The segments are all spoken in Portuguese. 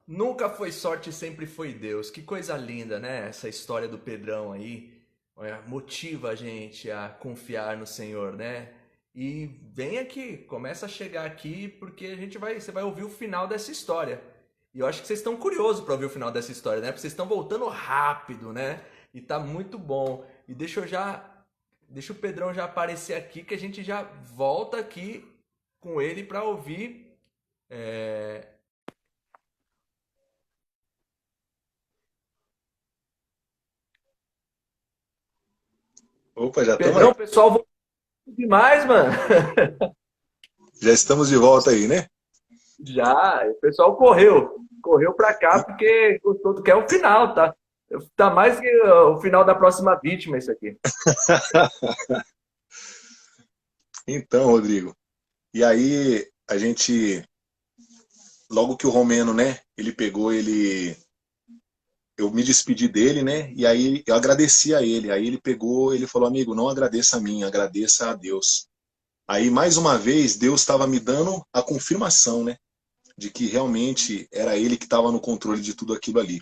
Nunca foi sorte, sempre foi Deus. Que coisa linda, né? Essa história do Pedrão aí. Olha, motiva a gente a confiar no Senhor, né? E vem aqui, começa a chegar aqui, porque você vai ouvir o final dessa história. E eu acho que vocês estão curiosos para ouvir o final dessa história, né? Porque vocês estão voltando rápido, né? E tá muito bom. E deixa o Pedrão já aparecer aqui, que a gente já volta aqui com ele para ouvir. é, Opa, já estamos Pedrão, aqui. o pessoal voltou demais, mano. Já estamos de volta aí, né? Já, o pessoal correu pra cá porque gostou do que é o final, tá? Tá mais que o final da próxima vítima isso aqui. Então, Rodrigo, e aí a gente, logo que o Romeno, né, ele pegou, eu me despedi dele, né, e aí eu agradeci a ele. Aí ele pegou, ele falou, amigo, não agradeça a mim, agradeça a Deus. Aí, mais uma vez, Deus estava me dando a confirmação, né, de que realmente era ele que estava no controle de tudo aquilo ali.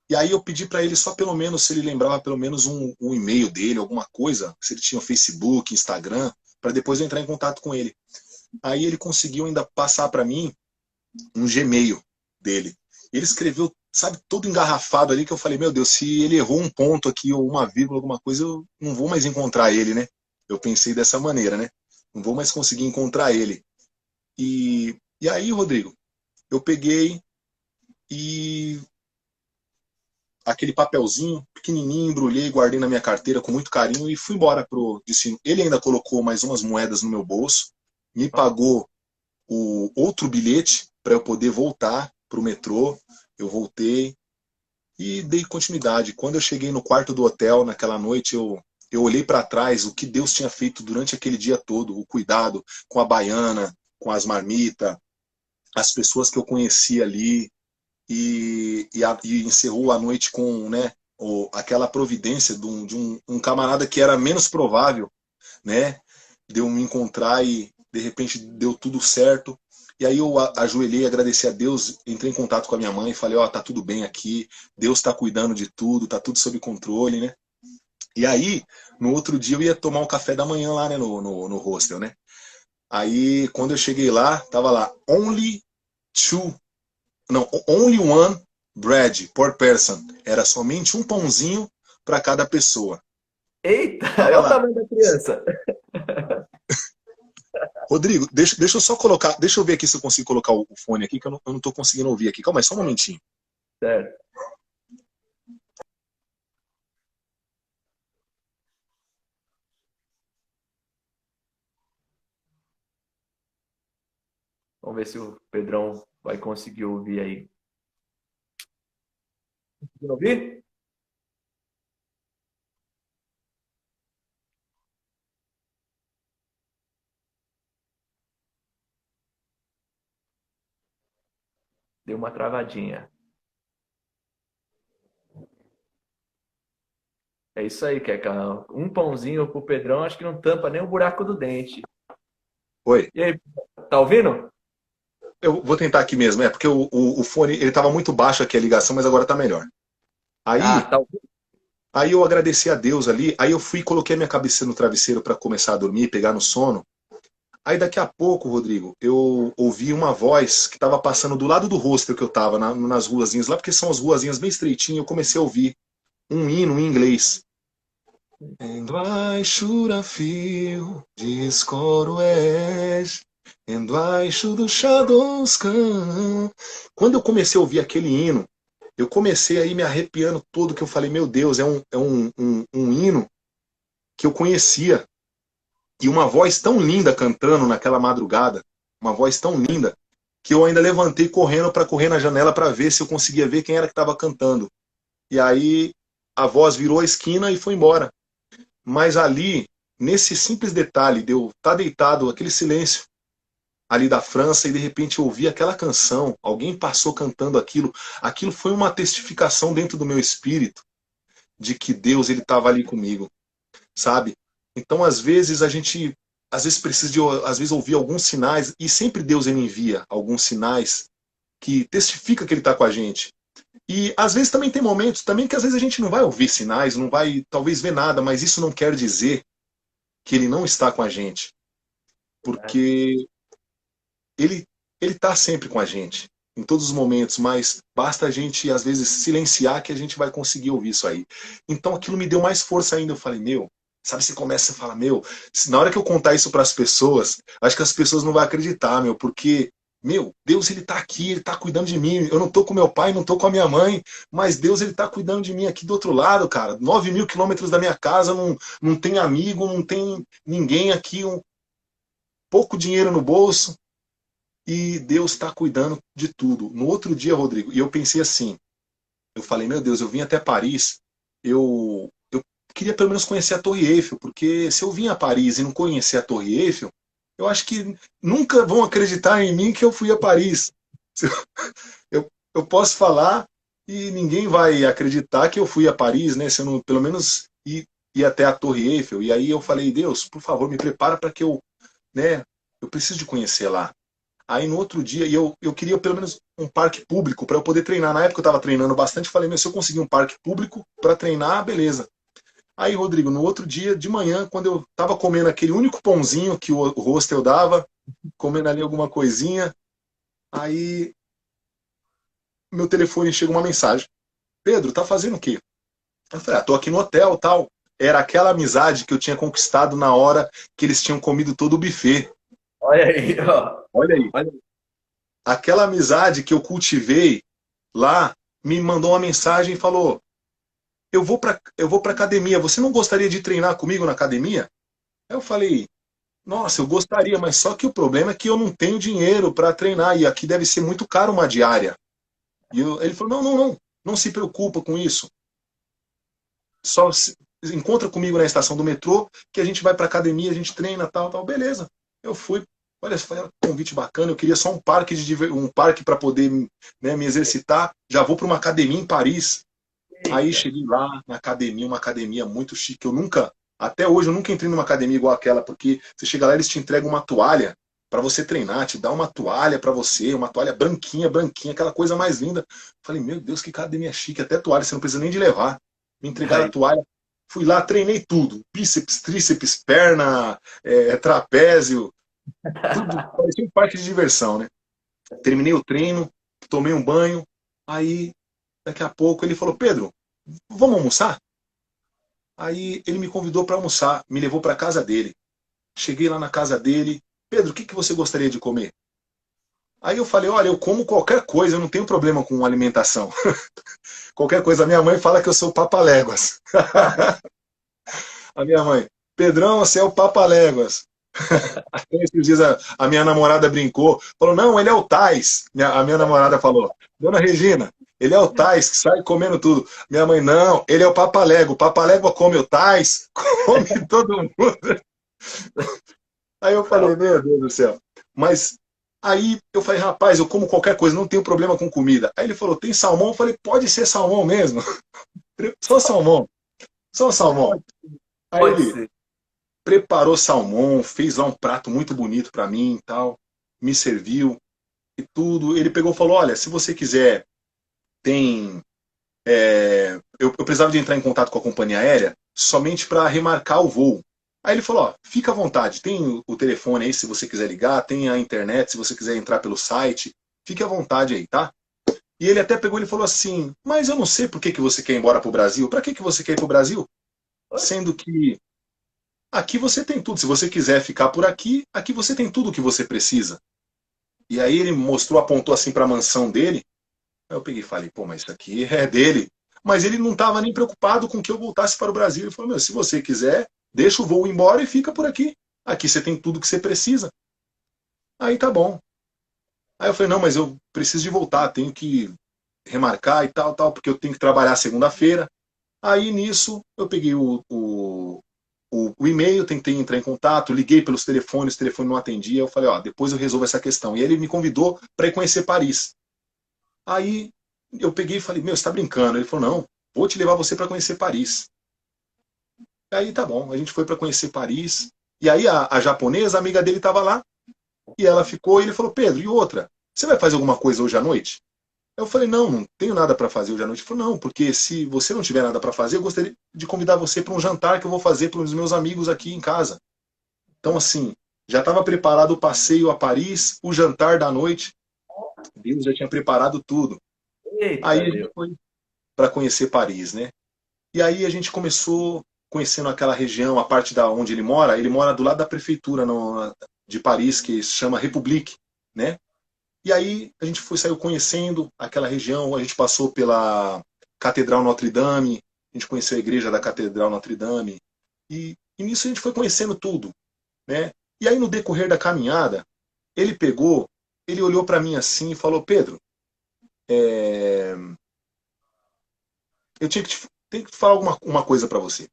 E aí eu pedi para ele só pelo menos, se ele lembrava pelo menos um e-mail dele, alguma coisa, se ele tinha Facebook, Instagram, para depois eu entrar em contato com ele. Aí ele conseguiu ainda passar para mim um Gmail dele. Ele escreveu, sabe, todo engarrafado ali, que eu falei, meu Deus, se ele errou um ponto aqui ou uma vírgula, alguma coisa, eu não vou mais encontrar ele, né? Eu pensei dessa maneira, né? Não vou mais conseguir encontrar ele. E aí, Rodrigo, eu peguei e aquele papelzinho pequenininho, embrulhei, guardei na minha carteira com muito carinho e fui embora pro destino. Ele ainda colocou mais umas moedas no meu bolso, me pagou o outro bilhete para eu poder voltar pro metrô. Eu voltei e dei continuidade. Quando eu cheguei no quarto do hotel naquela noite, eu olhei para trás o que Deus tinha feito durante aquele dia todo, o cuidado com a baiana, com as marmitas, as pessoas que eu conhecia ali, e encerrou a noite com, né, aquela providência de um camarada que era menos provável, né, de eu me encontrar e de repente deu tudo certo. E aí eu ajoelhei, agradeci a Deus, entrei em contato com a minha mãe e falei, ó, oh, tá tudo bem aqui, Deus tá cuidando de tudo, tá tudo sob controle, né? E aí, no outro dia eu ia tomar um café da manhã lá, né, no hostel, né? Aí, quando eu cheguei lá, tava lá, only two, não, only one bread per person. Era somente um pãozinho para cada pessoa. Eita, é Tava o lá. tamanho da criança. Rodrigo, deixa eu só colocar, deixa eu ver aqui se eu consigo colocar o fone aqui, que eu não tô conseguindo ouvir aqui. Calma aí, só um momentinho. Certo. Vamos ver se o Pedrão vai conseguir ouvir aí. Conseguiu ouvir? Deu uma travadinha. É isso aí, Keka. Um pãozinho pro Pedrão, acho que não tampa nem o buraco do dente. Oi. E aí, tá ouvindo? Eu vou tentar aqui mesmo, porque o fone, ele tava muito baixo aqui a ligação, mas agora tá melhor. Ah, Aí, tá ouvindo. aí eu agradeci a Deus ali, aí eu fui e coloquei a minha cabeça no travesseiro para começar a dormir, pegar no sono. Aí daqui a pouco, Rodrigo, eu ouvi uma voz que estava passando do lado do hostel que eu estava, nas ruazinhas lá, porque são as ruazinhas bem estreitinhas, eu comecei a ouvir um hino em inglês. And I should have feel discoro és, and I should the shadows come. Quando eu comecei a ouvir aquele hino, eu comecei aí me arrepiando todo, que eu falei, meu Deus, é um hino que eu conhecia. E uma voz tão linda cantando naquela madrugada, uma voz tão linda, que eu ainda levantei correndo para correr na janela para ver se eu conseguia ver quem era que estava cantando. E aí a voz virou a esquina e foi embora. Mas ali, nesse simples detalhe de eu estar deitado, aquele silêncio ali da França, e de repente eu ouvi aquela canção, alguém passou cantando aquilo, aquilo foi uma testificação dentro do meu espírito de que Deus ele estava ali comigo, sabe? Então, às vezes a gente às vezes precisa de às vezes ouvir alguns sinais, e sempre Deus ele envia alguns sinais que testifica que ele está com a gente. E às vezes também tem momentos também que às vezes a gente não vai ouvir sinais, não vai talvez ver nada, mas isso não quer dizer que ele não está com a gente, porque ele ele está sempre com a gente, em todos os momentos, mas basta a gente às vezes silenciar que a gente vai conseguir ouvir isso aí. Então aquilo me deu mais força ainda, eu falei, meu, sabe, você começa a falar, meu, na hora que eu contar isso para as pessoas, acho que as pessoas não vão acreditar, meu, porque meu, Deus ele tá aqui, ele tá cuidando de mim. Eu não tô com meu pai, não tô com a minha mãe, mas Deus ele tá cuidando de mim aqui do outro lado, cara. 9.000 quilômetros da minha casa, não tem amigo, não tem ninguém aqui, pouco dinheiro no bolso, e Deus está cuidando de tudo. No outro dia, Rodrigo, e eu pensei assim, eu falei, meu Deus, eu vim até Paris, eu queria pelo menos conhecer a Torre Eiffel, porque se eu vim a Paris e não conhecer a Torre Eiffel, eu acho que nunca vão acreditar em mim que eu fui a Paris. Eu posso falar e ninguém vai acreditar que eu fui a Paris, né? Se eu não, pelo menos ir até a Torre Eiffel. E aí eu falei, Deus, por favor, me prepara para que eu, né? Eu preciso de conhecer lá. Aí no outro dia, eu queria pelo menos um parque público para eu poder treinar. Na época eu estava treinando bastante, falei, meu, se eu conseguir um parque público para treinar, beleza. Aí, Rodrigo, no outro dia, de manhã, quando eu estava comendo aquele único pãozinho que o hostel dava, comendo ali alguma coisinha, aí meu telefone chega uma mensagem. Pedro, tá fazendo o quê? Eu falei, tô aqui no hotel, tal. Era aquela amizade que eu tinha conquistado na hora que eles tinham comido todo o buffet. Olha aí, ó. Olha aí. Olha. Aquela amizade que eu cultivei lá me mandou uma mensagem e falou: eu vou para academia. Você não gostaria de treinar comigo na academia? Aí eu falei: nossa, eu gostaria, mas só que o problema é que eu não tenho dinheiro para treinar e aqui deve ser muito caro uma diária. Ele falou: não, não, não, não se preocupa com isso. Só encontra comigo na estação do metrô que a gente vai para academia, a gente treina, tal, tal. Beleza. Eu fui. Olha, foi um convite bacana. Eu queria só um parque para poder, né, me exercitar. Já vou para uma academia em Paris. Aí Eita. cheguei lá na academia, uma academia muito chique. Até hoje, eu nunca entrei numa academia igual aquela, porque você chega lá, eles te entregam uma toalha para você treinar, te dá uma toalha para você, uma toalha branquinha, branquinha, aquela coisa mais linda. Falei, meu Deus, que academia chique, até toalha, você não precisa nem de levar. Me entregaram a Aí, toalha, fui lá, treinei tudo, bíceps, tríceps, perna, trapézio, tudo, parecia um parque de diversão, né? Terminei o treino, tomei um banho, aí daqui a pouco ele falou, Pedro, vamos almoçar? Aí ele me convidou para almoçar, me levou para casa dele. Cheguei lá na casa dele, Pedro, o que você gostaria de comer? Aí eu falei, olha, eu como qualquer coisa, eu não tenho problema com alimentação. Qualquer coisa. A minha mãe fala que eu sou papaléguas. A minha mãe, Pedrão, você é o papaléguas. Até esses dias a minha namorada brincou, falou, não, ele é o Tais. A minha namorada falou, Dona Regina, ele é o Tais, que sai comendo tudo. Minha mãe, não, ele é o Papalégua. O Papalégua come o Tais, come todo mundo. Aí eu falei, meu Deus do céu. Mas aí eu falei, rapaz, eu como qualquer coisa, não tenho problema com comida. Aí ele falou, tem salmão? Eu falei, pode ser salmão mesmo. Só salmão, só salmão. Aí pode ele ser. preparou salmão, fez lá um prato muito bonito para mim e tal, me serviu e tudo. Ele pegou e falou, olha, se você quiser, tem... eu precisava de entrar em contato com a companhia aérea somente para remarcar o voo. Aí ele falou, ó, fica à vontade, tem o telefone aí se você quiser ligar, tem a internet se você quiser entrar pelo site, fique à vontade aí, tá? E ele até pegou e falou assim, mas eu não sei por que, que você quer ir embora pro Brasil, para que você quer ir pro Brasil? Oxe, Sendo que aqui você tem tudo, se você quiser ficar por aqui, aqui você tem tudo o que você precisa. E aí ele mostrou, apontou assim para a mansão dele, aí eu peguei e falei, pô, mas isso aqui é dele. Mas ele não estava nem preocupado com que eu voltasse para o Brasil. Ele falou, meu, se você quiser, deixa o voo embora e fica por aqui. Aqui você tem tudo que você precisa. Aí tá bom. Aí eu falei, não, mas eu preciso de voltar, tenho que remarcar e tal, tal, porque eu tenho que trabalhar segunda-feira. Aí nisso eu peguei o e-mail, tentei entrar em contato, liguei pelos telefones, o telefone não atendia. Eu falei, ó, depois eu resolvo essa questão. E ele me convidou para ir conhecer Paris. Aí eu peguei e falei, meu, você tá brincando? Ele falou, não, vou te levar você para conhecer Paris. Aí tá bom, a gente foi para conhecer Paris. E aí a japonesa, a amiga dele estava lá, e ela ficou, e ele falou, Pedro, e outra? você vai fazer alguma coisa hoje à noite? Eu falei, não, não tenho nada para fazer hoje à noite. Ele falou, não, porque se você não tiver nada para fazer, eu gostaria de convidar você para um jantar que eu vou fazer para os meus amigos aqui em casa. Então, assim, já estava preparado o passeio a Paris, o jantar da noite. Deus já tinha preparado tudo. Aí Eita, a gente Deus. foi para conhecer Paris, né? E aí a gente começou conhecendo aquela região, a parte da onde ele mora do lado da prefeitura de Paris, que se chama République, né? E aí a gente saiu conhecendo aquela região, a gente passou pela Catedral Notre-Dame, a gente conheceu a igreja da Catedral Notre-Dame, e nisso a gente foi conhecendo tudo, né? E aí no decorrer da caminhada, ele pegou, ele olhou para mim assim e falou, Pedro, é, eu tenho que falar uma coisa para você.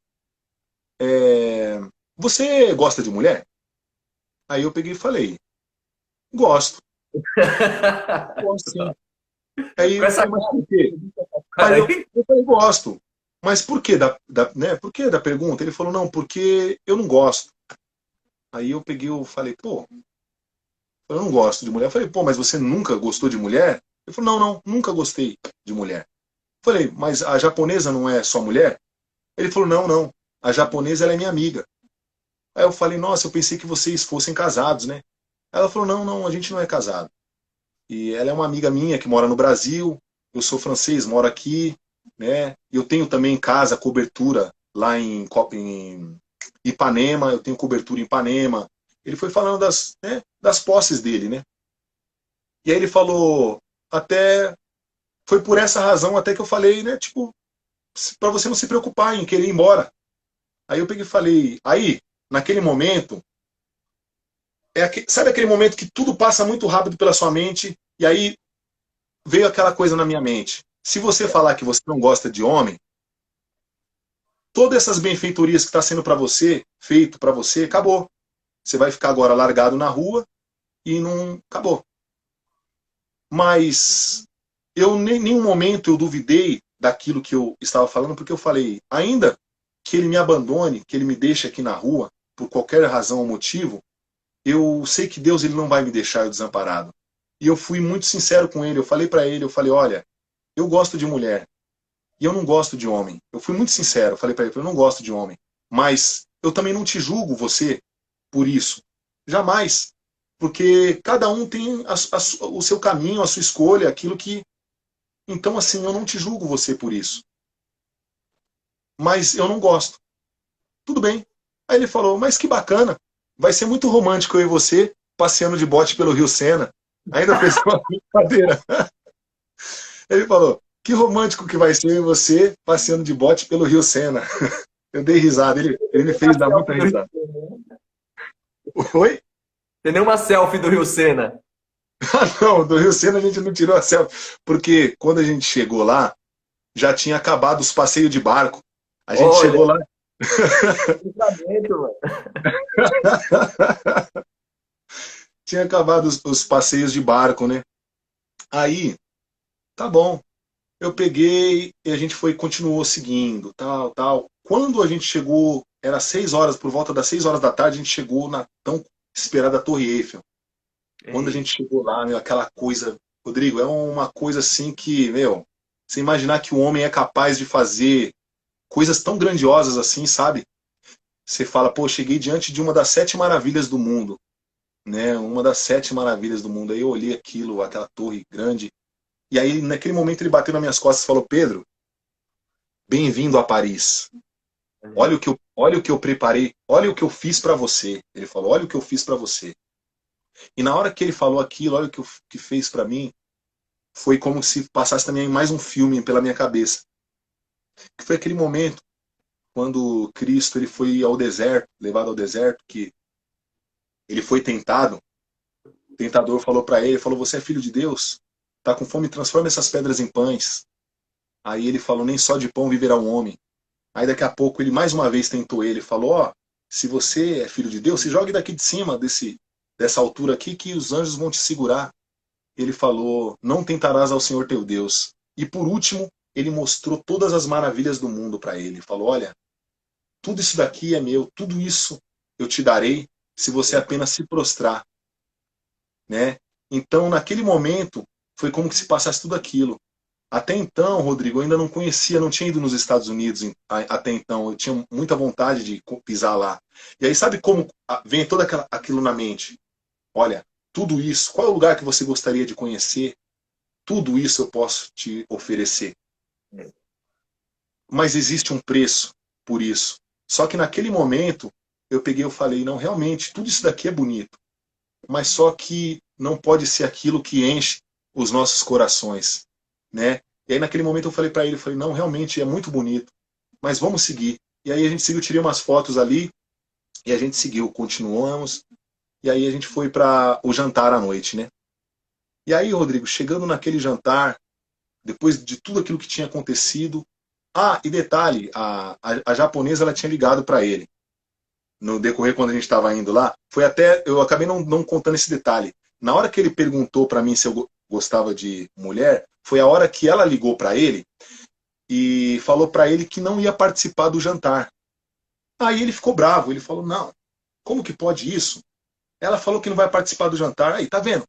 É, você gosta de mulher? Aí eu peguei e falei, gosto, gosto sim. Aí Com eu essa falei, mas por quê? cara Aí aí. eu falei, gosto. Mas por que né? Por que da pergunta? Ele falou, não, porque eu não gosto. Aí eu peguei e falei, pô, eu não gosto de mulher. Eu falei, pô, mas você nunca gostou de mulher? Ele falou, não, não, nunca gostei de mulher. Eu falei, mas a japonesa não é só mulher? Ele falou, não, não, a japonesa ela é minha amiga. Aí eu falei, nossa, eu pensei que vocês fossem casados, né? Ela falou, não, não, a gente não é casado. E ela é uma amiga minha que mora no Brasil, eu sou francês, moro aqui, né? Eu tenho também em casa cobertura lá em Ipanema, eu tenho cobertura em Ipanema. Ele foi falando das posses dele, né? E aí ele falou, até foi por essa razão até que eu falei, né? Tipo, para você não se preocupar em querer ir embora. Aí eu peguei e falei, aí, naquele momento, sabe aquele momento que tudo passa muito rápido pela sua mente, e aí veio aquela coisa na minha mente. Se você falar que você não gosta de homem, todas essas benfeitorias que está sendo para você, feito para você, acabou. Você vai ficar agora largado na rua e não acabou. Mas eu em nenhum momento eu duvidei daquilo que eu estava falando, porque eu falei, ainda que ele me abandone, que ele me deixe aqui na rua, por qualquer razão ou motivo, eu sei que Deus ele não vai me deixar eu desamparado. E eu fui muito sincero com ele, eu falei para ele, eu falei, olha, eu gosto de mulher, e eu não gosto de homem. Eu fui muito sincero, falei para ele, eu não gosto de homem. Mas eu também não te julgo você por isso. Jamais. Porque cada um tem o seu caminho, a sua escolha, aquilo que. Então, assim, eu não te julgo você por isso. Mas eu não gosto. Tudo bem. Aí ele falou, mas que bacana. Vai ser muito romântico eu e você passeando de bote pelo Rio Sena. Ainda fez uma brincadeira. Ele falou, que romântico que vai ser eu e você passeando de bote pelo Rio Sena. Eu dei risada, ele me fez dar muita Selfie do Rio risada. Sena. Oi? Tem nenhuma selfie do Rio Sena. Ah, não, do Rio Sena a gente não tirou a selfie, porque quando a gente chegou lá, já tinha acabado os passeios de barco. A gente Olha, chegou lá, livramento, mano. tinha acabado os passeios de barco, né? Aí, tá bom. Eu peguei e a gente foi, continuou seguindo, tal, tal. Quando a gente chegou, era 6 horas, por volta das 6 horas da tarde, a gente chegou na tão esperada Torre Eiffel. Quando a Ei, gente chegou lá, meu, aquela coisa, Rodrigo, é uma coisa assim que, meu, você imaginar que o homem é capaz de fazer coisas tão grandiosas assim, sabe? Você fala, pô, cheguei diante de uma das 7 maravilhas do mundo, né? Uma das 7 maravilhas do mundo. Aí eu olhei aquilo, aquela torre grande, e aí naquele momento ele bateu nas minhas costas e falou, Pedro, bem-vindo a Paris. Olha o que eu preparei, olha o que eu fiz para você. Ele falou, olha o que eu fiz para você. E na hora que ele falou aquilo, olha o que fez para mim, foi como se passasse também mais um filme pela minha cabeça. Que foi aquele momento quando Cristo ele foi ao deserto, levado ao deserto, que ele foi tentado. O tentador falou para ele, falou: "Você é filho de Deus? Tá com fome? Transforma essas pedras em pães." Aí ele falou: "Nem só de pão viverá o homem." Aí daqui a pouco ele mais uma vez tentou ele, falou: "Ó, se você é filho de Deus, se jogue daqui de cima dessa altura aqui que os anjos vão te segurar." Ele falou: "Não tentarás ao Senhor teu Deus." E por último, ele mostrou todas as maravilhas do mundo para ele. Falou: "Olha, tudo isso daqui é meu, tudo isso eu te darei se você apenas se prostrar, né?" Então, naquele momento, foi como que se passasse tudo aquilo. Até então, Rodrigo, eu ainda não conhecia, não tinha ido nos Estados Unidos até então. Eu tinha muita vontade de pisar lá. E aí, sabe como vem todo aquilo na mente? Olha, tudo isso, qual é o lugar que você gostaria de conhecer? Tudo isso eu posso te oferecer. Mas existe um preço por isso. Só que naquele momento, eu peguei e falei, não, realmente, tudo isso daqui é bonito. Mas só que não pode ser aquilo que enche os nossos corações, né? E aí naquele momento eu falei para ele, falei, não, realmente é muito bonito, mas vamos seguir. E aí a gente seguiu, tirei umas fotos ali e a gente seguiu, continuamos. E aí a gente foi para o jantar à noite, né? E aí, Rodrigo, chegando naquele jantar, depois de tudo aquilo que tinha acontecido, e detalhe, a japonesa ela tinha ligado para ele no decorrer quando a gente estava indo lá. Foi até, eu acabei não contando esse detalhe. Na hora que ele perguntou para mim se eu gostava de mulher, foi a hora que ela ligou para ele e falou para ele que não ia participar do jantar. Aí ele ficou bravo, ele falou, não, como que pode isso? Ela falou que não vai participar do jantar. Aí, tá vendo?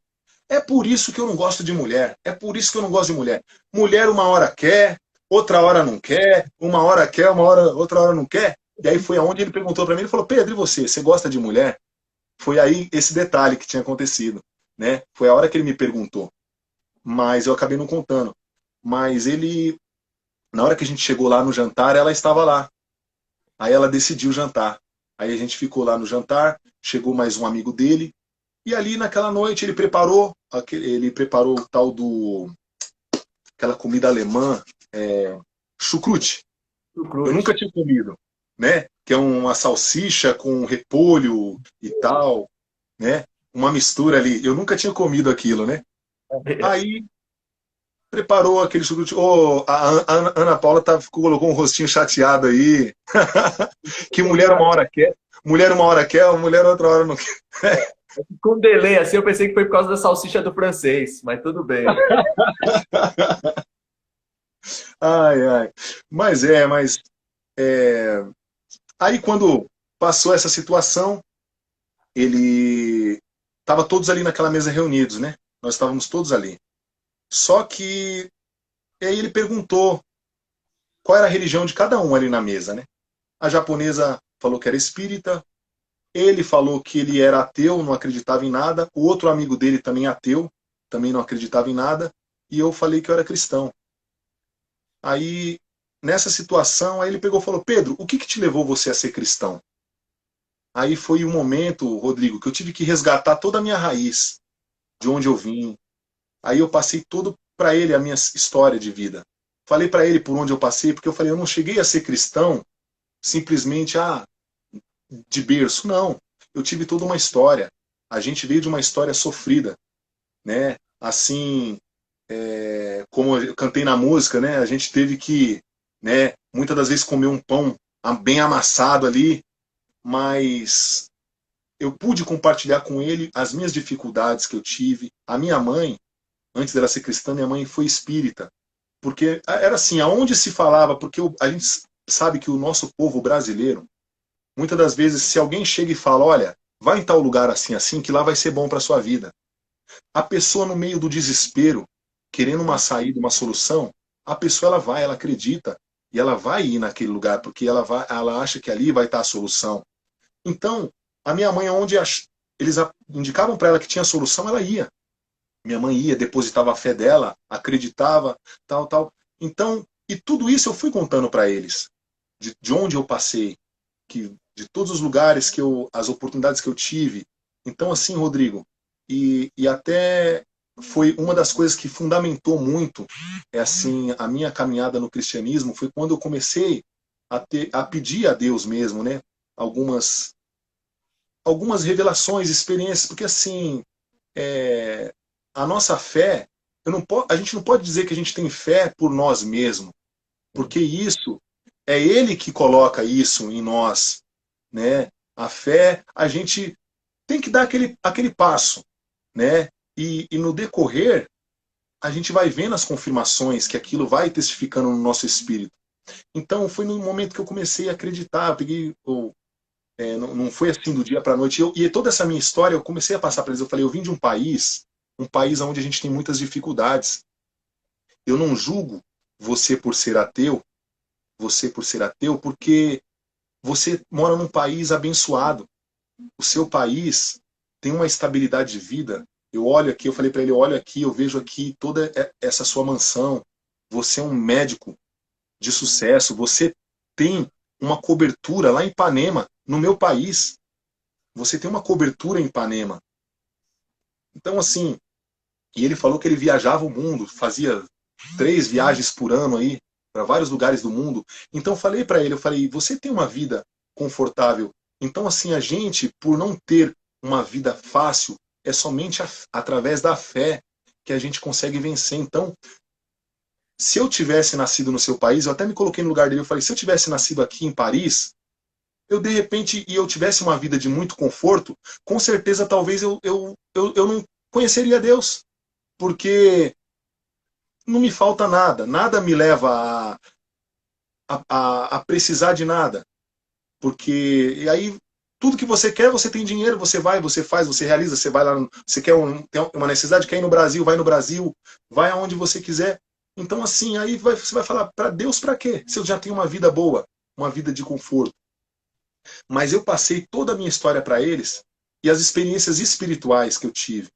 É por isso que eu não gosto de mulher. É por isso que eu não gosto de mulher. Mulher uma hora quer, outra hora não quer, uma hora quer, outra hora não quer. E aí foi aonde ele perguntou para mim, ele falou, Pedro, e você? Você gosta de mulher? Foi aí esse detalhe que tinha acontecido, né? Foi a hora que ele me perguntou. Mas eu acabei não contando. Mas ele, na hora que a gente chegou lá no jantar, ela estava lá. Aí ela decidiu jantar. Aí a gente ficou lá no jantar, chegou mais um amigo dele, e ali naquela noite ele preparou o tal do aquela comida alemã, chucrute. Eu Chucrute. nunca tinha comido, né? Que é uma salsicha com repolho e tal, né? Uma mistura ali. Eu nunca tinha comido aquilo, né? Aí preparou aquele chucrute. A Ana Paula colocou um rostinho chateado aí. Que mulher uma hora quer, mulher uma hora quer, mulher outra hora não quer. Com delay, assim, eu pensei que foi por causa da salsicha do francês, mas tudo bem. Ai, ai. Mas aí quando passou essa situação, ele tava todos ali naquela mesa reunidos, né? Nós estávamos todos ali. Só que aí ele perguntou qual era a religião de cada um ali na mesa, né? A japonesa falou que era espírita, ele falou que ele era ateu, não acreditava em nada, o outro amigo dele também ateu, também não acreditava em nada, e eu falei que eu era cristão. Aí, nessa situação, aí ele pegou e falou, Pedro, o que te levou você a ser cristão? Aí foi o momento, Rodrigo, que eu tive que resgatar toda a minha raiz, de onde eu vim. Aí eu passei tudo para ele, a minha história de vida. Falei para ele por onde eu passei, porque eu falei, eu não cheguei a ser cristão simplesmente de berço, não. Eu tive toda uma história. A gente veio de uma história sofrida, né? Assim, como eu cantei na música, né? A gente teve que, né? Muitas das vezes comer um pão bem amassado ali, mas eu pude compartilhar com ele as minhas dificuldades que eu tive. A minha mãe, antes dela ser cristã, minha mãe foi espírita. Porque era assim, aonde se falava, porque a gente sabe que o nosso povo brasileiro, muitas das vezes, se alguém chega e fala, olha, vai em tal lugar assim, assim, que lá vai ser bom para sua vida. A pessoa no meio do desespero, querendo uma saída, uma solução, a pessoa ela acredita e ela vai ir naquele lugar porque ela acha que ali vai estar a solução. Então, a minha mãe, onde eles indicavam para ela que tinha solução, ela ia. Minha mãe ia, depositava a fé dela, acreditava, tal, tal. Então, e tudo isso eu fui contando para eles, de onde eu passei, de todos os lugares as oportunidades que eu tive. Então, assim, Rodrigo, e até foi uma das coisas que fundamentou muito, assim, a minha caminhada no cristianismo, foi quando eu comecei a pedir a Deus mesmo, né? Algumas algumas revelações, experiências, porque assim, a nossa fé, a gente não pode dizer que a gente tem fé por nós mesmos, porque isso é Ele que coloca isso em nós, né? A fé, a gente tem que dar aquele passo, né? E no decorrer, a gente vai vendo as confirmações que aquilo vai testificando no nosso espírito. Então, foi no momento que eu comecei a acreditar, eu peguei, não foi assim do dia para a noite. E toda essa minha história, eu comecei a passar para eles. Eu falei, eu vim de um país um país onde a gente tem muitas dificuldades. Eu não julgo você por ser ateu, você por ser ateu, porque você mora num país abençoado. O seu país tem uma estabilidade de vida. Eu olho aqui, eu falei para ele, eu olho aqui, eu vejo aqui toda essa sua mansão. Você é um médico de sucesso, você tem uma cobertura lá em Ipanema, no meu país. Você tem uma cobertura em Ipanema. Então, assim, e ele falou que ele viajava o mundo, fazia 3 viagens por ano aí, para vários lugares do mundo. Então, eu falei para ele, eu falei, você tem uma vida confortável. Então, assim, a gente, por não ter uma vida fácil, é somente através da fé que a gente consegue vencer. Então, se eu tivesse nascido no seu país, eu até me coloquei no lugar dele, eu falei, se eu tivesse nascido aqui em Paris, eu de repente, e eu tivesse uma vida de muito conforto, com certeza talvez eu não conheceria Deus, porque não me falta nada, nada me leva a precisar de nada, porque e aí tudo que você quer, você tem dinheiro, você vai, você faz, você realiza, você vai lá, você quer tem uma necessidade, quer ir no Brasil, vai no Brasil, vai aonde você quiser. Então assim, aí você vai falar, para Deus para quê? Se eu já tenho uma vida boa, uma vida de conforto. Mas eu passei toda a minha história para eles e as experiências espirituais que eu tive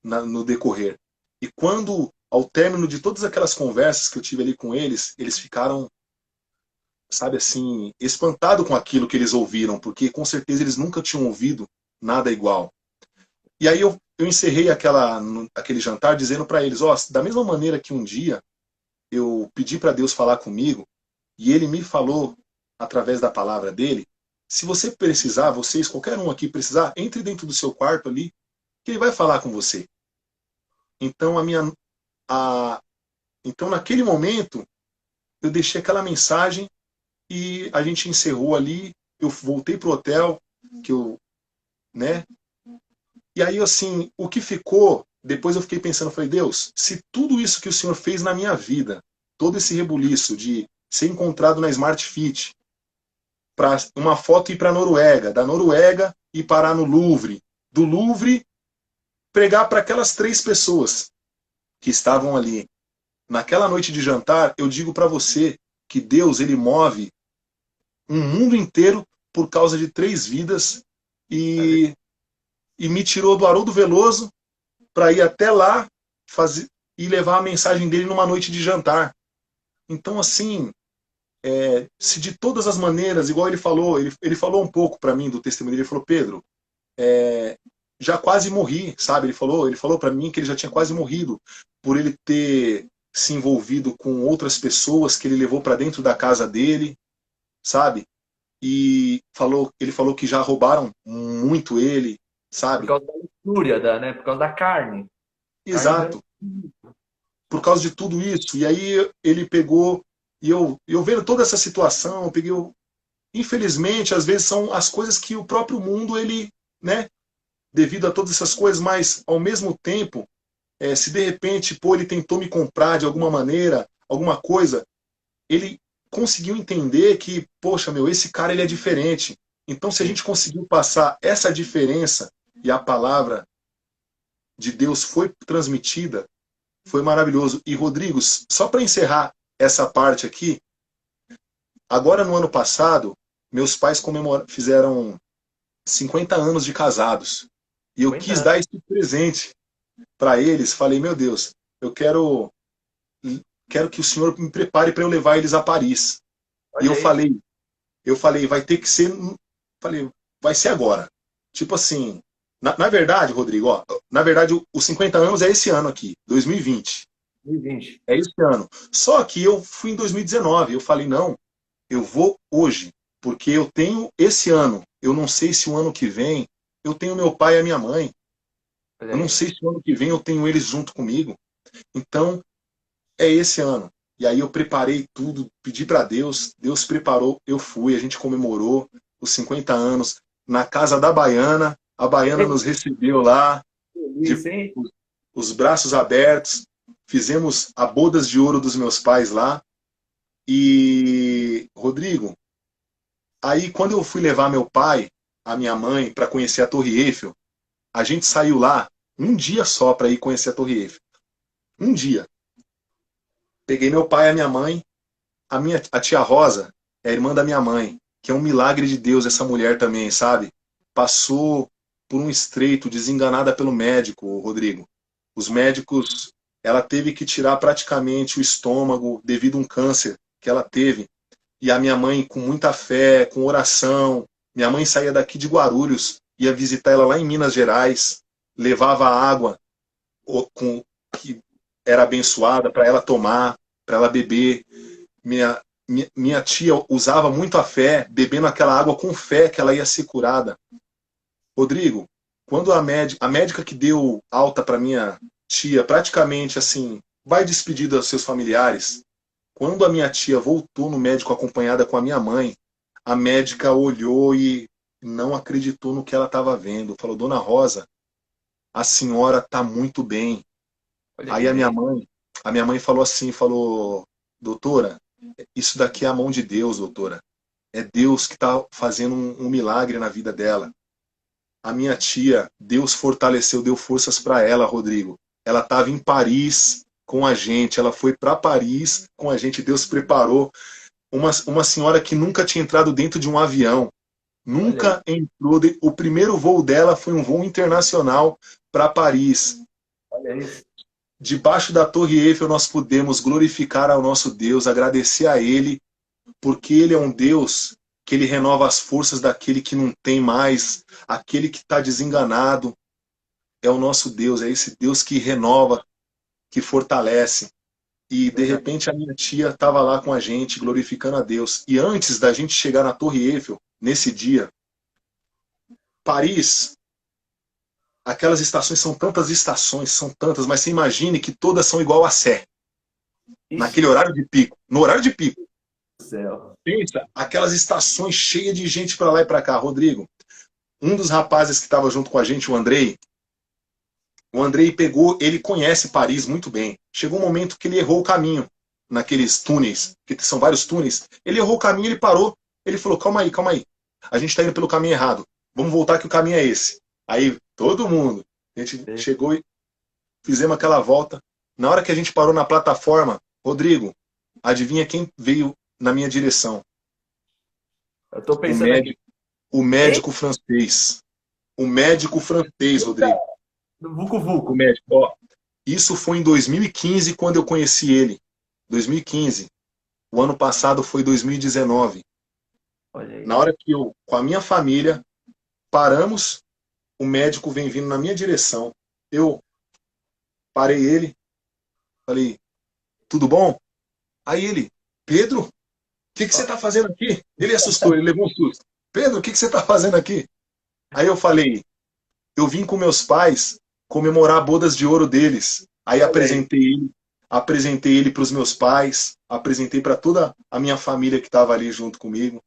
no decorrer. E quando, ao término de todas aquelas conversas que eu tive ali com eles, eles ficaram, sabe assim, espantados com aquilo que eles ouviram, porque com certeza eles nunca tinham ouvido nada igual. E aí eu encerrei aquele jantar dizendo para eles, ó, da mesma maneira que um dia eu pedi para Deus falar comigo, e ele me falou através da palavra dele, se você precisar, vocês, qualquer um aqui precisar, entre dentro do seu quarto ali, que ele vai falar com você. Então a, então naquele momento eu deixei aquela mensagem e a gente encerrou ali, eu voltei pro hotel, que eu, né? E aí assim, o que ficou, depois eu fiquei pensando, falei, Deus, se tudo isso que o Senhor fez na minha vida, todo esse rebuliço de ser encontrado na Smart Fit, para uma foto ir para a Noruega, da Noruega ir parar no Louvre, do Louvre pregar para aquelas 3 pessoas que estavam ali. Naquela noite de jantar, eu digo para você que Deus ele move um mundo inteiro por causa de 3 vidas e, e me tirou do Haroldo Veloso para ir até lá e levar a mensagem dele numa noite de jantar. Então, assim, se de todas as maneiras, igual ele falou, ele falou um pouco para mim do testemunho dele, ele falou, Pedro, já quase morri, sabe? Ele falou para mim que ele já tinha quase morrido por ele ter se envolvido com outras pessoas que ele levou para dentro da casa dele, sabe? E ele falou que já roubaram muito ele, Por sabe? causa da luxúria, né? Por causa da carne. Carne Exato. branca. Por causa de tudo isso. E aí ele pegou, e eu vendo toda essa situação, eu peguei, infelizmente, às vezes são as coisas que o próprio mundo, ele, né? Devido a todas essas coisas, mas ao mesmo tempo, se de repente, pô, ele tentou me comprar de alguma maneira, alguma coisa, ele conseguiu entender que, poxa, meu, esse cara ele é diferente. Então, se a gente conseguiu passar essa diferença e a palavra de Deus foi transmitida, foi maravilhoso. E, Rodrigo, só para encerrar essa parte aqui, agora no ano passado, meus pais fizeram 50 anos de casados. E eu quis dar esse presente para eles. Falei, meu Deus, eu quero que o senhor me prepare para eu levar eles a Paris. Olha E aí. eu falei, vai ter que ser, falei, vai ser agora. Tipo assim, na verdade, Rodrigo, ó, na verdade, os 50 anos é esse ano aqui, 2020. 2020. É esse ano. Só que eu fui em 2019. Eu falei, não, eu vou hoje, porque eu tenho esse ano. Eu não sei se o ano que vem eu tenho meu pai e a minha mãe. Olha Eu não aí. sei se o ano que vem eu tenho eles junto comigo. Então, é esse ano. E aí eu preparei tudo, pedi para Deus, Deus preparou, eu fui, a gente comemorou os 50 anos na casa da Baiana, a Baiana nos recebeu lá, de Delícia, hein? os braços abertos, fizemos a bodas de ouro dos meus pais lá. E, Rodrigo, aí quando eu fui levar meu pai, a minha mãe, para conhecer a Torre Eiffel, a gente saiu lá um dia só para ir conhecer a Torre Eiffel. Um dia. Peguei meu pai e a minha mãe. A tia Rosa é a irmã da minha mãe, que é um milagre de Deus essa mulher também, sabe? Passou por um estreito, desenganada pelo médico, Rodrigo. Os médicos, ela teve que tirar praticamente o estômago devido a um câncer que ela teve. E a minha mãe, com muita fé, com oração, minha mãe saía daqui de Guarulhos, ia visitar ela lá em Minas Gerais, levava água que era abençoada para ela tomar, para ela beber. Minha tia usava muito a fé, bebendo aquela água com fé que ela ia ser curada. Rodrigo, quando a médica que deu alta para minha tia, praticamente assim, vai despedir dos seus familiares, quando a minha tia voltou no médico acompanhada com a minha mãe, a médica olhou e não acreditou no que ela estava vendo. Falou, Dona Rosa, a senhora está muito bem. Olha que Aí bem. a minha mãe falou assim, falou, doutora, isso daqui é a mão de Deus, doutora. É Deus que está fazendo um milagre na vida dela. A minha tia, Deus fortaleceu, deu forças para ela, Rodrigo. Ela estava em Paris com a gente, ela foi para Paris com a gente, Deus preparou. Uma senhora que nunca tinha entrado dentro de um avião, Olha aí. nunca entrou. O primeiro voo dela foi um voo internacional para Paris. Olha isso. Debaixo da Torre Eiffel nós podemos glorificar ao nosso Deus, agradecer a Ele, porque Ele é um Deus que Ele renova as forças daquele que não tem mais, aquele que está desenganado. É o nosso Deus, é esse Deus que renova, que fortalece. E de Coisa repente a minha tia estava lá com a gente, glorificando a Deus. E antes da gente chegar na Torre Eiffel, nesse dia, Paris, aquelas estações são tantas estações, são tantas, mas você imagine que todas são igual a Sé, Ixi, naquele horário de pico. No horário de pico. do céu. Pensa, aquelas estações cheias de gente para lá e para cá. Rodrigo, um dos rapazes que estava junto com a gente, o Andrei pegou, ele conhece Paris muito bem. Chegou um momento que ele errou o caminho naqueles túneis, que são vários túneis. Ele errou o caminho, ele parou. Ele falou: calma aí, calma aí. A gente está indo pelo caminho errado. Vamos voltar que o caminho é esse. Aí todo mundo, a gente chegou e fizemos aquela volta. Na hora que a gente parou na plataforma, Rodrigo, adivinha quem veio na minha direção? Eu tô O pensando aqui. médico, o Eita, médico francês. O médico francês, Rodrigo. do Vucu O Vucu. médico, ó. Isso foi em 2015 quando eu conheci ele. 2015. O ano passado foi 2019. Olha aí. Na hora que eu, com a minha família, paramos, o médico vem vindo na minha direção. Eu parei ele, falei, tudo bom? Aí ele, Pedro, o que você está fazendo aqui? Ele assustou, ele levou um susto. Pedro, o que você está fazendo aqui? Aí eu falei, eu vim com meus pais comemorar bodas de ouro deles. Aí Olha aí. apresentei ele para os meus pais, apresentei para toda a minha família que estava ali junto comigo.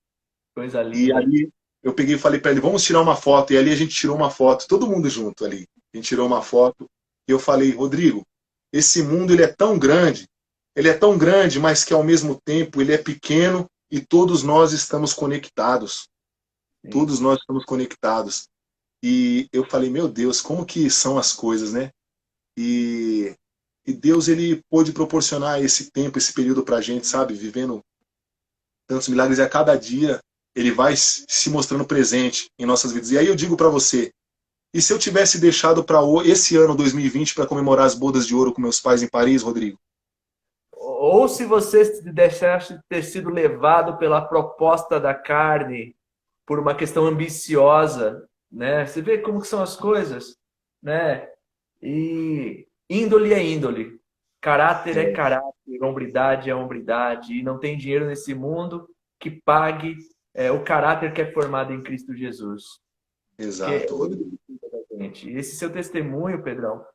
Coisa E linda. ali eu peguei e falei para ele, vamos tirar uma foto. E ali a gente tirou uma foto, todo mundo junto ali. A gente tirou uma foto. E eu falei, Rodrigo, esse mundo ele é tão grande, mas que ao mesmo tempo ele é pequeno e todos nós estamos conectados. Sim. Todos nós estamos conectados. E eu falei, meu Deus, como que são as coisas, né? E, e Deus, ele pôde proporcionar esse tempo, esse período pra gente, sabe? Vivendo tantos milagres e a cada dia ele vai se mostrando presente em nossas vidas. E aí eu digo para você, e se eu tivesse deixado para esse ano 2020 para comemorar as bodas de ouro com meus pais em Paris, Rodrigo? Ou se você se deixasse ter sido levado pela proposta da carne, por uma questão ambiciosa, né? Você vê como que são as coisas, né? E índole é índole, caráter é É, caráter, hombridade é hombridade, e não tem dinheiro nesse mundo que pague o caráter que é formado em Cristo Jesus. Que é exato, ele Rodrigo. que cuida da gente. E esse seu testemunho, Pedrão,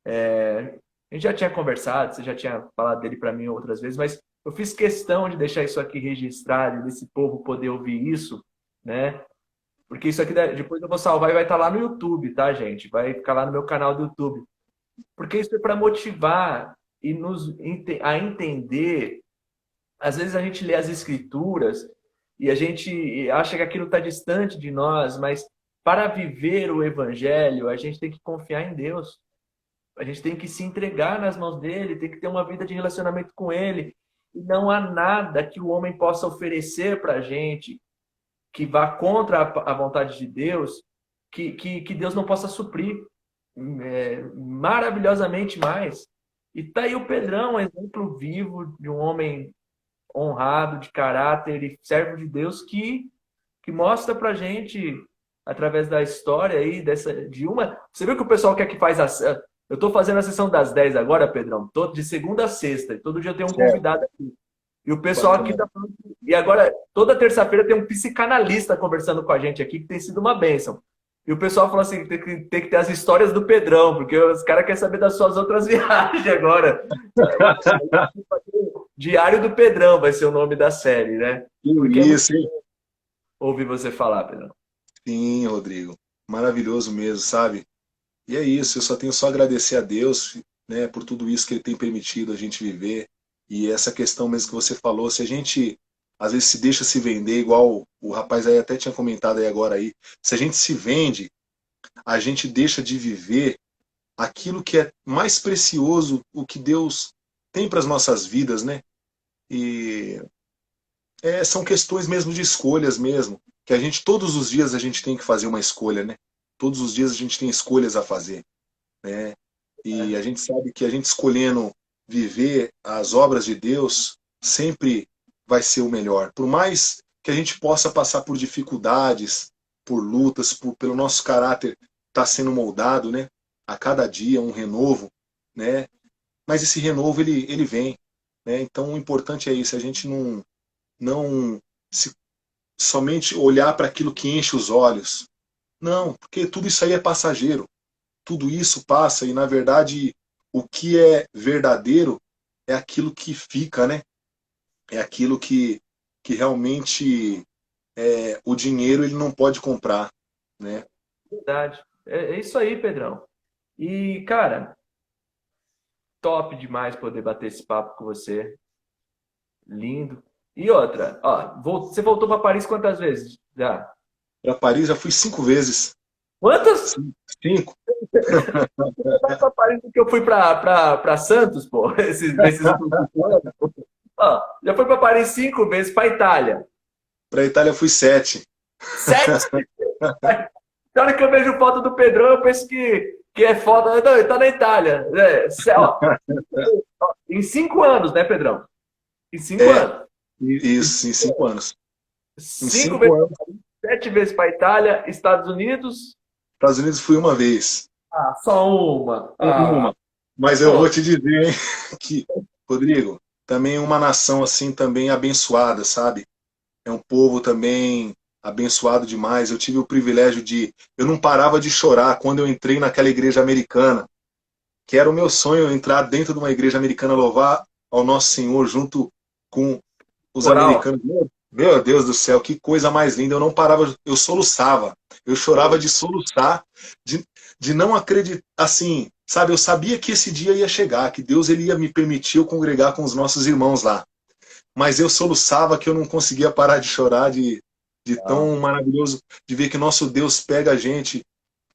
a gente já tinha conversado, você já tinha falado dele para mim outras vezes, mas eu fiz questão de deixar isso aqui registrado, desse povo poder ouvir isso, né? Porque isso aqui depois eu vou salvar e vai estar lá no YouTube, tá, gente? Vai ficar lá no meu canal do YouTube. Porque isso é para motivar e a entender. Às vezes a gente lê as escrituras e a gente acha que aquilo está distante de nós, mas para viver o evangelho, a gente tem que confiar em Deus. A gente tem que se entregar nas mãos dele, tem que ter uma vida de relacionamento com ele. E não há nada que o homem possa oferecer para a gente que vá contra a vontade de Deus, que Deus não possa suprir maravilhosamente mais. E tá aí o Pedrão, um exemplo vivo de um homem honrado, de caráter e servo de Deus que mostra pra gente, através da história aí, de uma. Você viu que o pessoal quer que faz a. Eu tô fazendo a sessão das 10 agora, Pedrão, todo de segunda a sexta, e todo dia tem um Certo. convidado aqui. E o pessoal aqui Bacana. tá falando. E agora, toda terça-feira tem um psicanalista conversando com a gente aqui, que tem sido uma bênção. E o pessoal falou assim: tem que ter as histórias do Pedrão, porque os caras querem saber das suas outras viagens agora. Diário do Pedrão vai ser o nome da série, né? Que Porque é muito isso, hein? ouvir você falar, Pedrão. Sim, Rodrigo. Maravilhoso mesmo, sabe? E é isso, eu só tenho só a agradecer a Deus, né, por tudo isso que Ele tem permitido a gente viver. E essa questão mesmo que você falou, se a gente às vezes se deixa se vender, igual o rapaz aí até tinha comentado aí agora aí, se a gente se vende, a gente deixa de viver aquilo que é mais precioso, o que Deus tem para as nossas vidas, né? E são questões mesmo de escolhas mesmo, que a gente todos os dias a gente tem que fazer uma escolha, né? Todos os dias a gente tem escolhas a fazer, né? E a gente sabe que a gente escolhendo viver as obras de Deus sempre vai ser o melhor. Por mais que a gente possa passar por dificuldades, por lutas, pelo nosso caráter estar sendo moldado, né? A cada dia um renovo, né? Mas esse renovo ele vem, né? Então o importante é isso, a gente não se, somente olhar para aquilo que enche os olhos. Não, porque tudo isso aí é passageiro. Tudo isso passa e, na verdade, o que é verdadeiro é aquilo que fica, né? É aquilo que realmente o dinheiro ele não pode comprar, né? Verdade. É isso aí, Pedrão. E, cara, top demais poder bater esse papo com você. Lindo. E outra, ó, você voltou para Paris quantas vezes? Já? Para Paris já fui 5 vezes. Quantas? 5. Eu mais para Paris do que eu fui para Santos, pô, nesses últimos 5 anos. Ó, já foi para Paris 5 vezes, para Itália. Para Itália fui 7. 7. Na hora que eu vejo foto do Pedrão, eu penso que é foto. Não, ele tá na Itália. Ó, em 5 anos, né, Pedrão? Em cinco É, anos. isso, em 5 anos. Em Cinco cinco vezes, anos, 7 vezes para Itália, Estados Unidos. Estados Unidos fui uma vez. Ah, só uma. Ah, Uma. Mas eu vou pô, te dizer, hein, que, Rodrigo, também é uma nação assim também abençoada, sabe? É um povo também abençoado demais. Eu tive o privilégio eu não parava de chorar quando eu entrei naquela igreja americana, que era o meu sonho entrar dentro de uma igreja americana, louvar ao nosso Senhor junto com os coral. americanos. Meu Deus do céu, que coisa mais linda. Eu não parava, eu soluçava. Eu chorava de soluçar, de, de não acreditar, assim, sabe? Eu sabia que esse dia ia chegar, que Deus ele ia me permitir eu congregar com os nossos irmãos lá. Mas eu soluçava que eu não conseguia parar de chorar, de tão maravilhoso, de ver que nosso Deus pega a gente.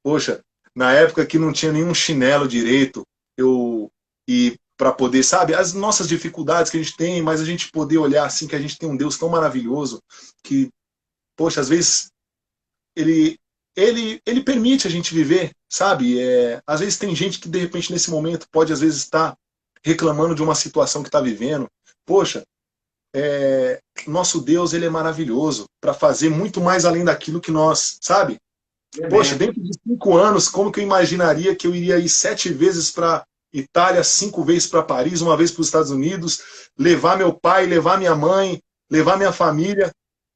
Poxa, na época que não tinha nenhum chinelo direito, e para poder, sabe, as nossas dificuldades que a gente tem, mas a gente poder olhar assim que a gente tem um Deus tão maravilhoso que, poxa, às vezes ele ele permite a gente viver, sabe? Às vezes tem gente que de repente nesse momento pode às vezes estar reclamando de uma situação que está vivendo. Poxa, nosso Deus ele é maravilhoso para fazer muito mais além daquilo que nós, sabe? É Poxa, mesmo. dentro de 5 anos, como que eu imaginaria que eu iria ir 7 vezes para Itália, 5 vezes para Paris, uma vez para os Estados Unidos, levar meu pai, levar minha mãe, levar minha família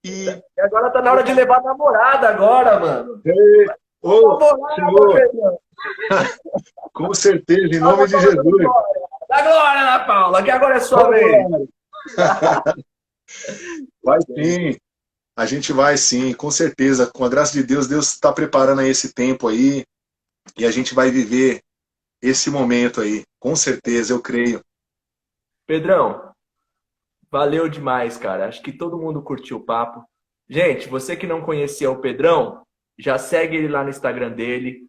e E agora tá na hora de levar a namorada agora, mano. oh, Namorada, Senhor, Pedrão. com certeza, em Palma, nome de palma, dá Jesus. glória. Dá glória, Ana Paula, que agora é sua vez. Vai sim, a gente vai sim, com certeza, com a graça de Deus, Deus está preparando aí esse tempo aí e a gente vai viver esse momento aí, com certeza, eu creio. Pedrão, valeu demais, cara. Acho que todo mundo curtiu o papo. Gente, você que não conhecia o Pedrão, Já segue ele lá no Instagram dele,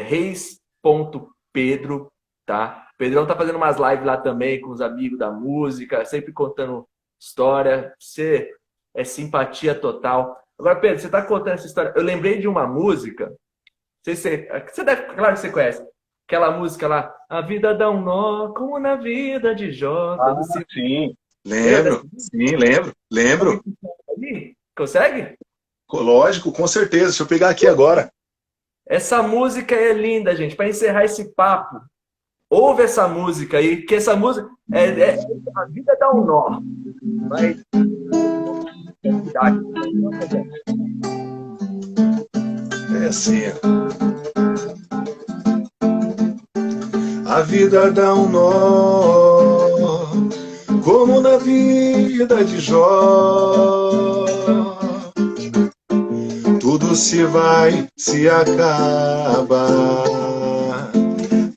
reis.pedro, tá? O Pedrão tá fazendo umas lives lá também com os amigos da música, sempre contando história. Você é simpatia total. Agora, Pedro, você tá contando essa história. Eu lembrei de uma música, não sei se você deve, claro que você conhece. Aquela música lá, a vida dá um nó, como na vida de Jó. Ah, Todo se... sim. Lembra dessa Lembro, sim, lembro, lembro. música? Consegue? Lógico, com certeza. Deixa eu pegar aqui agora. Essa música é linda, gente. Para encerrar esse papo, ouve essa música aí, que essa música a vida dá um nó. Mas É assim. A vida dá um nó, como na vida de Jó. Tudo se vai, se acaba,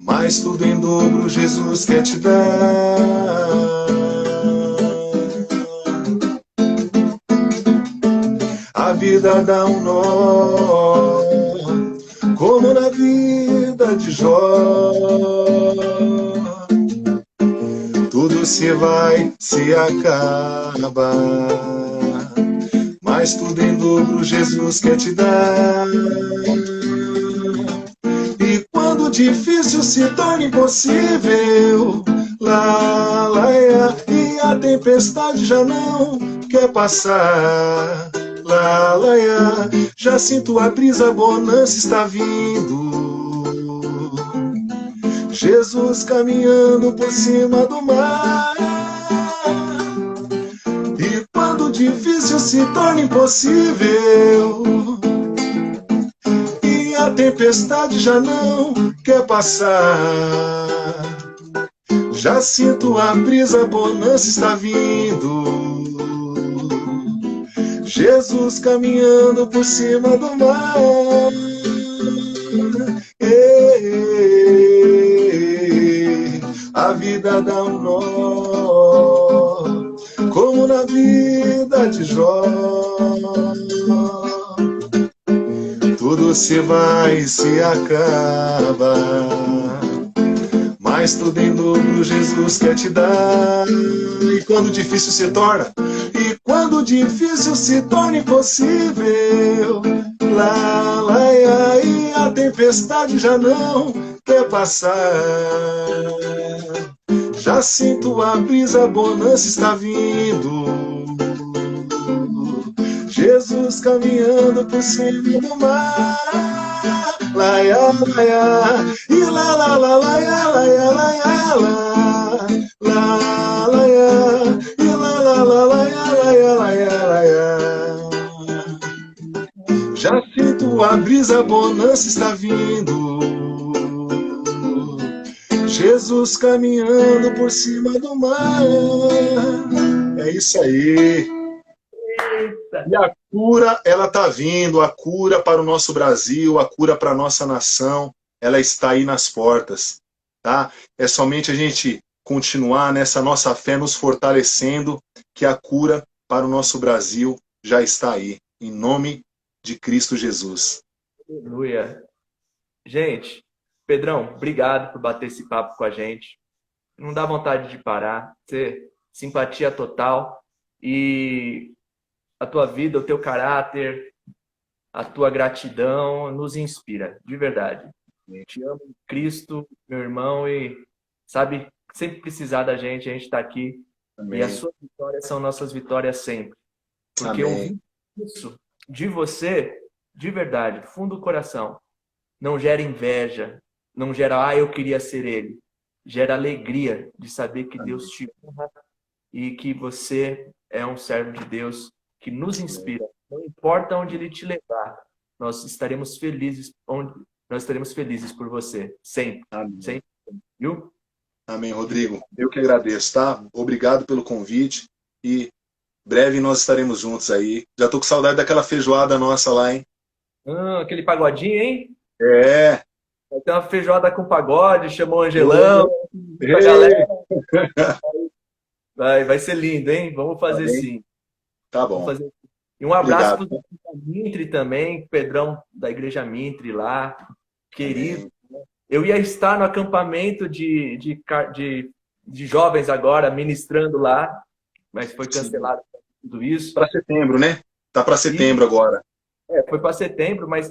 mas tudo em dobro Jesus quer te dar. A vida dá um nó, como na vida de Jó. Tudo se vai, se acaba, mas tudo em dobro Jesus quer te dar. E quando difícil se torna impossível, lá, lá, e a tempestade já não quer passar. Lá, lá, já sinto a brisa, a bonança está vindo. Jesus caminhando por cima do mar. E quando difícil se torna impossível, e a tempestade já não quer passar, já sinto a brisa, a bonança está vindo. Jesus caminhando por cima do mar. A vida dá um nó, como na vida de Jó. Tudo se vai, se acaba, mas tudo em dobro Jesus quer te dar. E quando difícil se torna, e quando difícil se torna impossível, lá, lá, e a tempestade já não quer passar, já sinto a brisa, a bonança está vindo. Jesus caminhando por cima do mar. Laia, laia, e lá, lá, lá, laia, laia, laia, lá. Lá, laia, e lá, lá, lá, laia, laia, laia, laia. Já sinto a brisa, a bonança está vindo. Jesus caminhando por cima do mar. É isso aí. E a cura, ela está vindo, a cura para o nosso Brasil, a cura para a nossa nação, ela está aí nas portas, tá? É somente a gente continuar nessa nossa fé nos fortalecendo, que a cura para o nosso Brasil já está aí, em nome de Cristo Jesus. Aleluia. Gente, Pedrão, obrigado por bater esse papo com a gente. Não dá vontade de parar. Você, simpatia total. E a tua vida, o teu caráter, a tua gratidão nos inspira, de verdade. Te amo em Cristo, meu irmão, e sabe, sempre precisar da gente, a gente está aqui. Amém. E as suas vitórias são nossas vitórias sempre. Porque eu vi isso de você, de verdade, do fundo do coração. Não gera inveja, não gera, eu queria ser ele. Gera alegria de saber que Deus te honra e que você é um servo de Deus que nos inspira. Não importa onde ele te levar, nós estaremos felizes por você, sempre. Amém. Sempre, viu? Amém, Rodrigo. Eu que agradeço, tá? Obrigado pelo convite e breve nós estaremos juntos aí. Já tô com saudade daquela feijoada nossa lá, hein? Aquele pagodinho, hein? É. Vai ter uma feijoada com pagode, chamou o Angelão, pra Ei. galera. Vai ser lindo, hein? Vamos fazer sim. Tá Vamos bom. fazer. E um abraço para os Mintre também, Pedrão da Igreja Mintre lá, querido. Amém. Eu ia estar no acampamento de jovens agora, ministrando lá, mas foi Sim. cancelado tudo isso. Para setembro, né? Tá para E setembro agora. foi para setembro, mas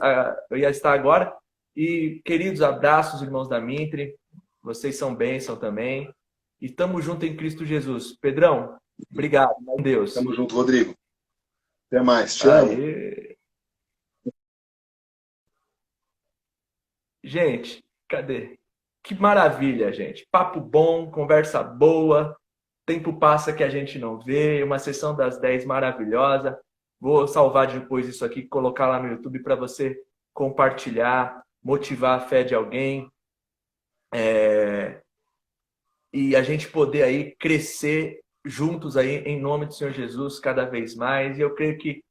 eu ia estar agora. E, queridos, abraços, irmãos da Mintre. Vocês são bênção também. E estamos juntos em Cristo Jesus. Pedrão, obrigado, meu Deus. Tamo junto, Rodrigo. Até mais. Te amo. Aê. Gente, cadê? Que maravilha, gente. Papo bom, conversa boa. Tempo passa que a gente não vê. Uma sessão das 10 maravilhosa. Vou salvar depois isso aqui, colocar lá no YouTube para você compartilhar, motivar a fé de alguém. E a gente poder aí crescer juntos aí em nome do Senhor Jesus cada vez mais. E eu creio que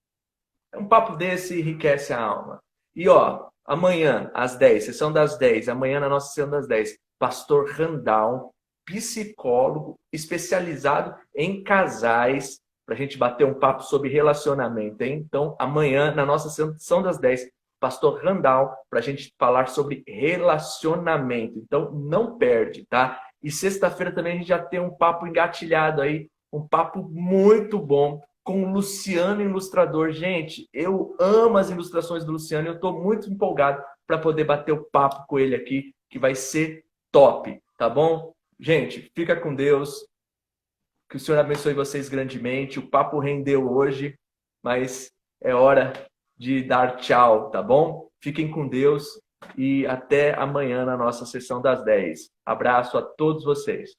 um papo desse enriquece a alma. E ó, amanhã às 10, sessão das 10, amanhã na nossa sessão das 10, Pastor Randall, psicólogo especializado em casais, para a gente bater um papo sobre relacionamento, hein? Então, amanhã na nossa sessão das 10, Pastor Randall, para a gente falar sobre relacionamento. Então, não perde, tá? E sexta-feira também a gente já tem um papo engatilhado aí, um papo muito bom com o Luciano Ilustrador. Gente, eu amo as ilustrações do Luciano e eu estou muito empolgado para poder bater o papo com ele aqui, que vai ser top, tá bom? Gente, fica com Deus. Que o Senhor abençoe vocês grandemente. O papo rendeu hoje, mas é hora de dar tchau, tá bom? Fiquem com Deus e até amanhã na nossa sessão das 10. Abraço a todos vocês.